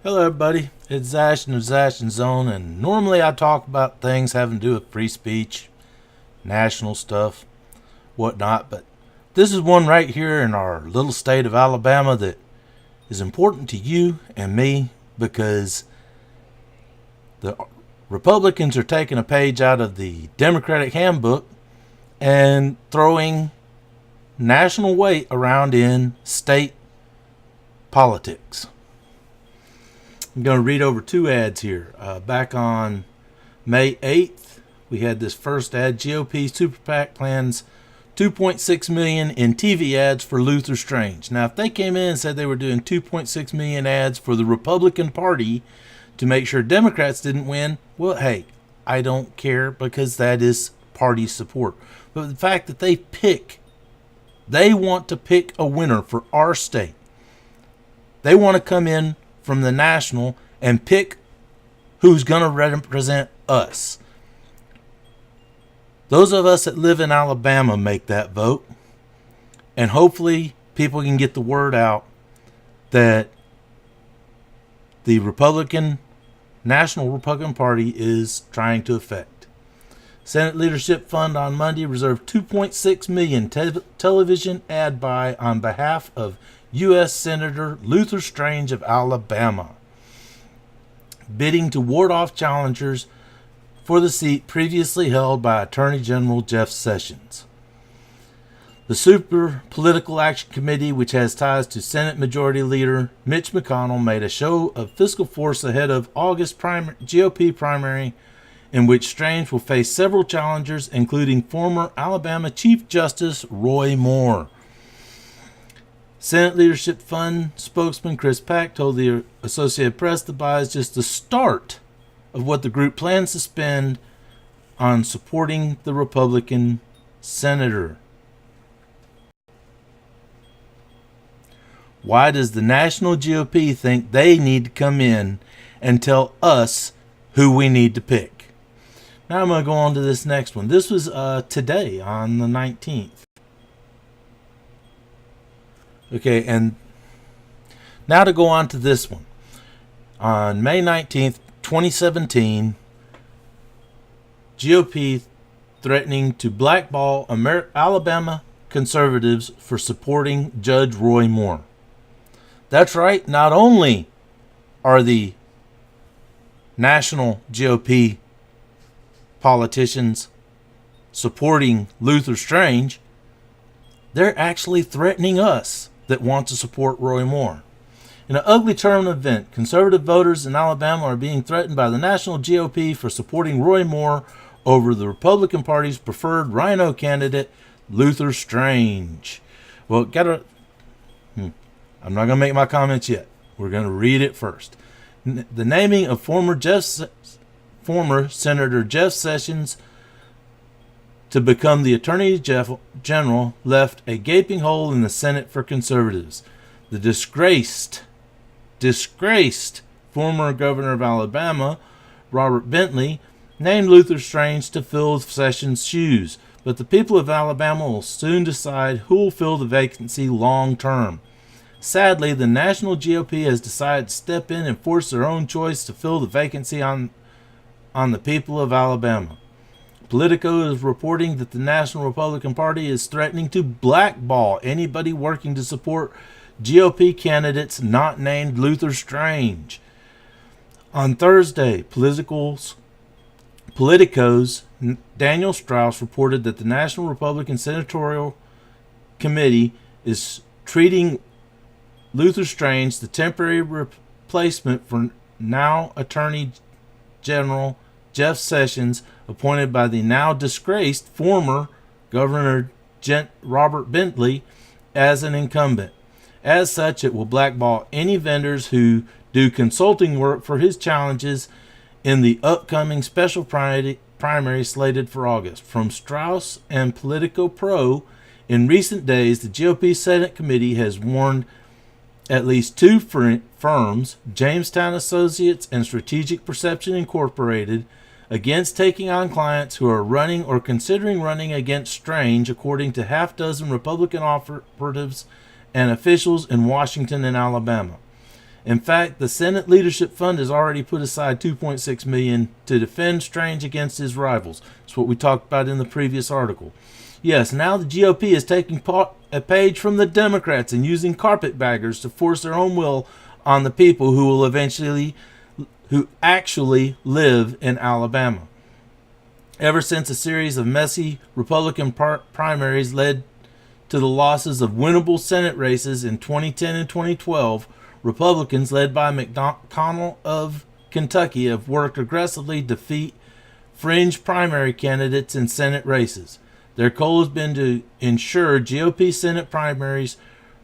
Hello, everybody. It's Zash and the Zash and Zone, and normally I talk about things having to do with free speech, national stuff, whatnot, but this is one right here in our little state of Alabama that is important to you and me because the Republicans are taking a page out of the Democratic handbook and throwing national weight around in state politics. I'm going to read over two ads here. Back on May 8th, we had this first ad. GOP Super PAC plans $2.6 million in TV ads for Luther Strange. Now, if they came in and said they were doing $2.6 million ads for the Republican Party to make sure Democrats didn't win, well, hey, I don't care because that is party support. But the fact that they want to pick a winner for our state. They want to come in from the national and pick who's going to represent us. Those of us that live in Alabama make that vote. And hopefully people can get the word out that the National Republican Party is trying to affect. Senate Leadership Fund on Monday reserved $2.6 million television ad buy on behalf of U.S. Senator Luther Strange of Alabama, bidding to ward off challengers for the seat previously held by Attorney General Jeff Sessions. The Super Political Action Committee, which has ties to Senate Majority Leader Mitch McConnell, made a show of fiscal force ahead of August GOP primary, in which Strange will face several challengers, including former Alabama Chief Justice Roy Moore. Senate Leadership Fund spokesman Chris Pack told the Associated Press the buy is just the start of what the group plans to spend on supporting the Republican senator. Why does the national GOP think they need to come in and tell us who we need to pick? Now I'm going to go on to this next one. This was today on the 19th. Okay, and now to go on to this one. On May 19th, 2017, GOP threatening to blackball Alabama conservatives for supporting Judge Roy Moore. That's right, not only are the national GOP politicians supporting Luther Strange, they're actually threatening us that want to support Roy Moore. In an ugly turn event, conservative voters in Alabama are being threatened by the national GOP for supporting Roy Moore over the Republican Party's preferred Rhino candidate, Luther Strange. Well, I'm not going to make my comments yet. We're going to read it first. The naming of former Senator Jeff Sessions to become the Attorney General left a gaping hole in the Senate for conservatives. The disgraced former governor of Alabama, Robert Bentley, named Luther Strange to fill Sessions' shoes, but the people of Alabama will soon decide who will fill the vacancy long term. Sadly, the national GOP has decided to step in and force their own choice to fill the vacancy on the people of Alabama. Politico is reporting that the National Republican Party is threatening to blackball anybody working to support GOP candidates not named Luther Strange. On Thursday, Politico's Daniel Strauss reported that the National Republican Senatorial Committee is treating Luther Strange, the temporary replacement for now Attorney General Jeff Sessions, appointed by the now disgraced former Governor Robert Bentley, as an incumbent. As such, it will blackball any vendors who do consulting work for his challenges in the upcoming special primary slated for August. From Strauss and Politico Pro, in recent days, the GOP Senate Committee has warned at least two firms, Jamestown Associates and Strategic Perception Incorporated, against taking on clients who are running or considering running against Strange, according to half-dozen Republican operatives and officials in Washington and Alabama. In fact, the Senate Leadership Fund has already put aside $2.6 million to defend Strange against his rivals. That's what we talked about in the previous article. Yes, now the GOP is taking a page from the Democrats and using carpetbaggers to force their own will on the people who actually live in Alabama. Ever since a series of messy Republican primaries led to the losses of winnable Senate races in 2010 and 2012, Republicans led by McConnell of Kentucky have worked aggressively to defeat fringe primary candidates in Senate races. Their goal has been to ensure GOP Senate primaries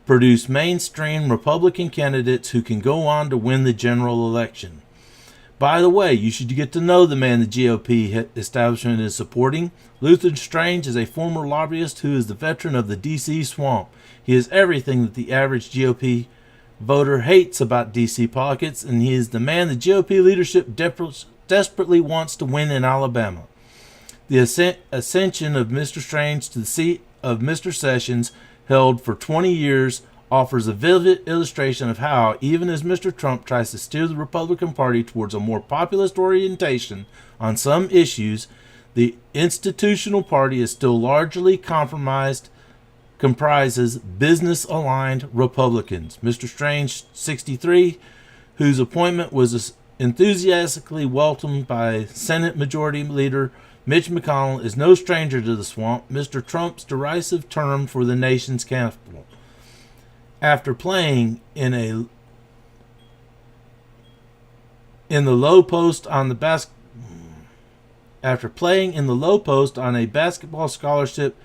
produce mainstream Republican candidates who can go on to win the general election. By the way, you should get to know the man the GOP establishment is supporting. Luther Strange is a former lobbyist who is the veteran of the D.C. swamp. He is everything that the average GOP voter hates about D.C. politics, and he is the man the GOP leadership desperately wants to win in Alabama. The ascension of Mr. Strange to the seat of Mr. Sessions, held for 20 years, offers a vivid illustration of how, even as Mr. Trump tries to steer the Republican Party towards a more populist orientation on some issues, the institutional party is still largely comprises business-aligned Republicans. Mr. Strange, 63, whose appointment was enthusiastically welcomed by Senate Majority Leader Mitch McConnell, is no stranger to the swamp, Mr. Trump's derisive term for the nation's capital. After playing in the low post on a basketball scholarship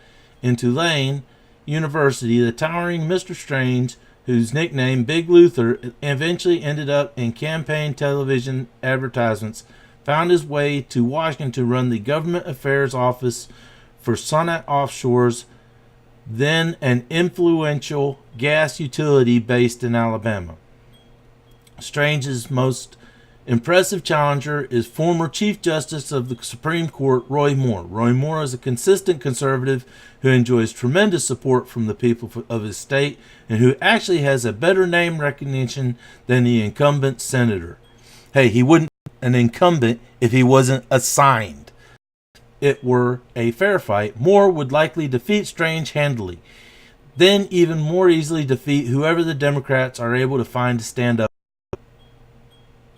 in Tulane University, the towering Mr. Strange, whose nickname Big Luther eventually ended up in campaign television advertisements, found his way to Washington to run the government affairs office for Sonat Offshore's, then an influential gas utility based in Alabama. Strange's most impressive challenger is former Chief Justice of the Supreme Court, Roy Moore. Roy Moore is a consistent conservative who enjoys tremendous support from the people of his state and who actually has a better name recognition than the incumbent senator. Hey, he wouldn't be an incumbent if he wasn't assigned. It were a fair fight, Moore would likely defeat Strange handily, then even more easily defeat whoever the Democrats are able to find to stand up.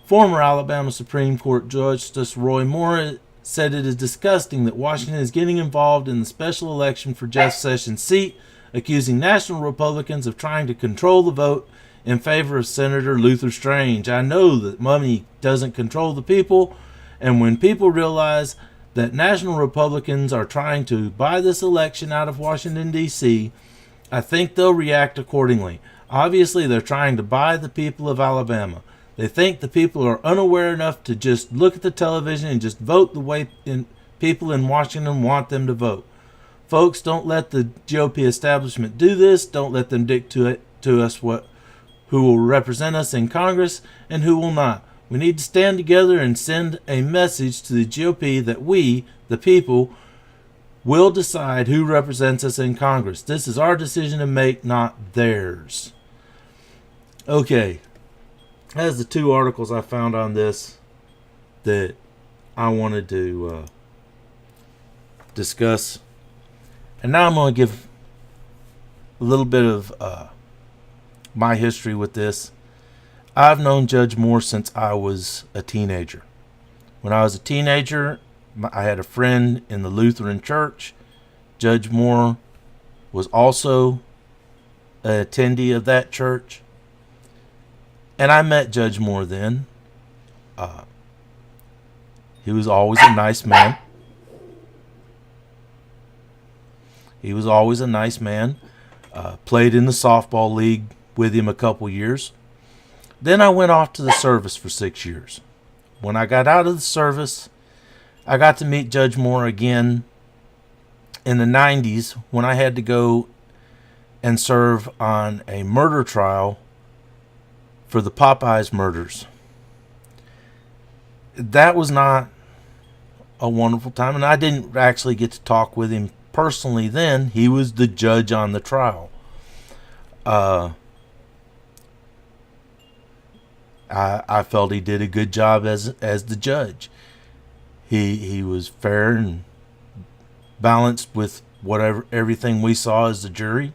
Former Alabama Supreme Court Justice Roy Moore said it is disgusting that Washington is getting involved in the special election for Jeff Sessions' seat, accusing national Republicans of trying to control the vote in favor of Senator Luther Strange. I know that money doesn't control the people, and when people realize that national Republicans are trying to buy this election out of Washington, D.C., I think they'll react accordingly. Obviously, they're trying to buy the people of Alabama. They think the people are unaware enough to just look at the television and just vote the way people in Washington want them to vote. Folks, don't let the GOP establishment do this. Don't let them dictate to us who will represent us in Congress and who will not. We need to stand together and send a message to the GOP that we, the people, will decide who represents us in Congress. This is our decision to make, not theirs. Okay, that's the two articles I found on this that I wanted to discuss. And now I'm going to give a little bit of my history with this. I've known Judge Moore since I was a teenager. When I was a teenager, I had a friend in the Lutheran church. Judge Moore was also an attendee of that church. And I met Judge Moore then. He was always a nice man. Played in the softball league with him a couple years. Then I went off to the service for 6 years. When I got out of the service, I got to meet Judge Moore again in the 90s when I had to go and serve on a murder trial for the Popeyes murders. That was not a wonderful time, and I didn't actually get to talk with him personally then. He was the judge on the trial. I felt he did a good job as the judge. He was fair and balanced with everything we saw as the jury.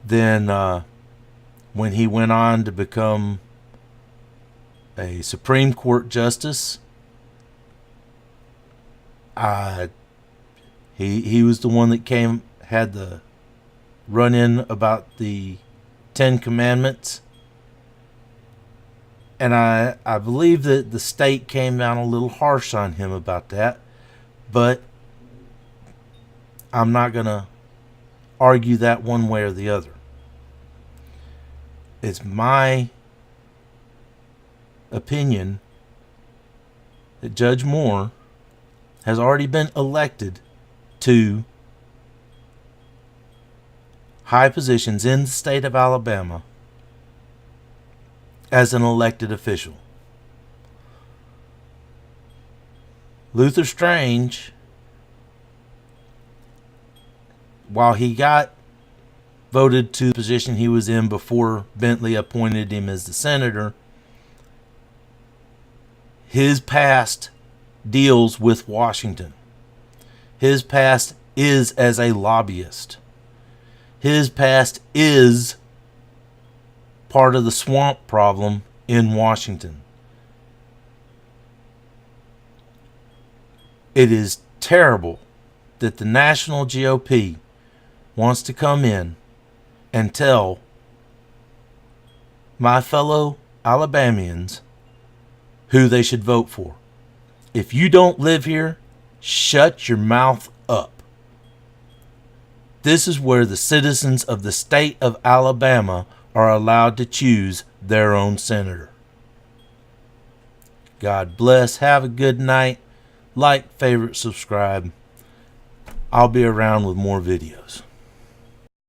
Then when he went on to become a Supreme Court justice, he was the one that had the run-in about the Ten Commandments. And I believe that the state came down a little harsh on him about that. But I'm not going to argue that one way or the other. It's my opinion that Judge Moore has already been elected to high positions in the state of Alabama as an elected official. Luther Strange, while he got voted to the position he was in before Bentley appointed him as the senator, his past deals with Washington. His past is as a lobbyist. His past is part of the swamp problem in Washington. It is terrible that the national GOP wants to come in and tell my fellow Alabamians who they should vote for. If you don't live here, shut your mouth up. This is where the citizens of the state of Alabama are allowed to choose their own senator. God bless. Have a good night. Like, favorite, subscribe. I'll be around with more videos.